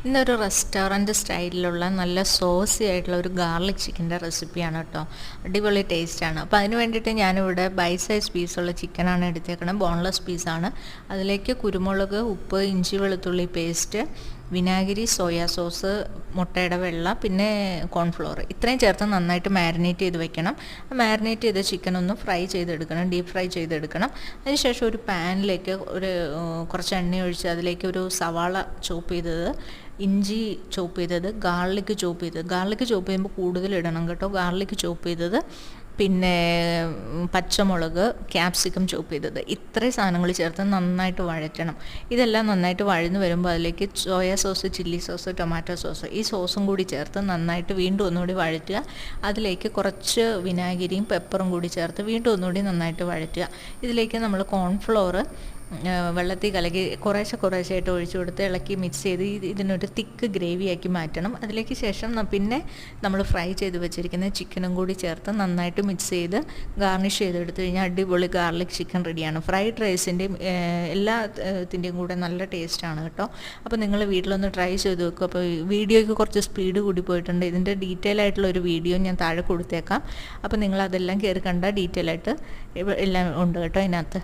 ഇന്നൊരു റെസ്റ്റോറൻറ്റ് സ്റ്റൈലിലുള്ള നല്ല സോസി ആയിട്ടുള്ള ഒരു ഗാർലിക് ചിക്കൻ്റെ റെസിപ്പിയാണ് കേട്ടോ. അടിപൊളി ടേസ്റ്റാണ്. അപ്പോൾ അതിന് വേണ്ടിയിട്ട് ഞാനിവിടെ ബൈ സൈസ് പീസുള്ള ചിക്കനാണ് എടുത്തേക്കണം. ബോൺലെസ് പീസാണ്. അതിലേക്ക് കുരുമുളക്, ഉപ്പ്, ഇഞ്ചി വെളുത്തുള്ളി പേസ്റ്റ്, വിനാഗിരി, സോയാ സോസ്, മുട്ടയുടെ വെള്ള, പിന്നെ കോൺഫ്ലോർ ഇത്രയും ചേർത്ത് നന്നായിട്ട് മാരിനേറ്റ് ചെയ്ത് വെക്കണം. മാരിനേറ്റ് ചെയ്ത ചിക്കൻ ഒന്ന് ഫ്രൈ ചെയ്തെടുക്കണം, ഡീപ്പ് ഫ്രൈ ചെയ്തെടുക്കണം. അതിനുശേഷം ഒരു പാനിലേക്ക് കുറച്ച് എണ്ണ ഒഴിച്ച് അതിലേക്ക് ഒരു സവാള ചോപ്പ് ചെയ്തത്, ഇഞ്ചി ചോപ്പ് ചെയ്തത്, ഗാർലിക് ചോപ്പ് ചെയ്യുമ്പോൾ കൂടുതൽ ഇടണം കേട്ടോ. ഗാർലിക് ചോപ്പ് ചെയ്തത്, പിന്നെ പച്ചമുളക്, ക്യാപ്സിക്കം ചോപ്പ് ചെയ്തത്, ഇത്രയും സാധനങ്ങൾ ചേർത്ത് നന്നായിട്ട് വഴറ്റണം. ഇതെല്ലാം നന്നായിട്ട് വഴന്ന് വരുമ്പോൾ അതിലേക്ക് soya sauce, chilli sauce, tomato sauce ഈ സോസും കൂടി ചേർത്ത് നന്നായിട്ട് വീണ്ടും ഒന്നുകൂടി വഴറ്റുക. അതിലേക്ക് കുറച്ച് വിനാഗിരിയും പെപ്പറും കൂടി ചേർത്ത് വീണ്ടും ഒന്നുകൂടി നന്നായിട്ട് വഴറ്റുക. ഇതിലേക്ക് നമ്മൾ കോൺഫ്ലോർ വെള്ളത്തിൽ കലക്കി കുറേശ്ശെയായിട്ട് ഒഴിച്ചു കൊടുത്ത് ഇളക്കി മിക്സ് ചെയ്ത് ഇതിനൊരു തിക്ക് ഗ്രേവിയാക്കി മാറ്റണം. അതിലേക്ക് ശേഷം പിന്നെ നമ്മൾ ഫ്രൈ ചെയ്ത് വെച്ചിരിക്കുന്ന ചിക്കനും കൂടി ചേർത്ത് നന്നായിട്ട് മിക്സ് ചെയ്ത് ഗാർണിഷ് ചെയ്തെടുത്തു കഴിഞ്ഞാൽ അടിപൊളി ഗാർലിക് ചിക്കൻ റെഡിയാണ്. ഫ്രൈഡ് റൈസിൻ്റെയും എല്ലാത്തിൻ്റെയും കൂടെ നല്ല ടേസ്റ്റാണ് കേട്ടോ. അപ്പോൾ നിങ്ങൾ വീട്ടിലൊന്ന് ട്രൈ ചെയ്ത് വെക്കും. അപ്പോൾ വീഡിയോയ്ക്ക് കുറച്ച് സ്പീഡ് കൂടി പോയിട്ടുണ്ട്. ഇതിൻ്റെ ഡീറ്റെയിൽ ആയിട്ടുള്ള ഒരു വീഡിയോ ഞാൻ താഴെ കൊടുത്തേക്കാം. അപ്പോൾ നിങ്ങളതെല്ലാം കയറി കണ്ടാൽ ഡീറ്റെയിൽ ആയിട്ട് എല്ലാം ഉണ്ട് കേട്ടോ ഇതിനകത്ത്.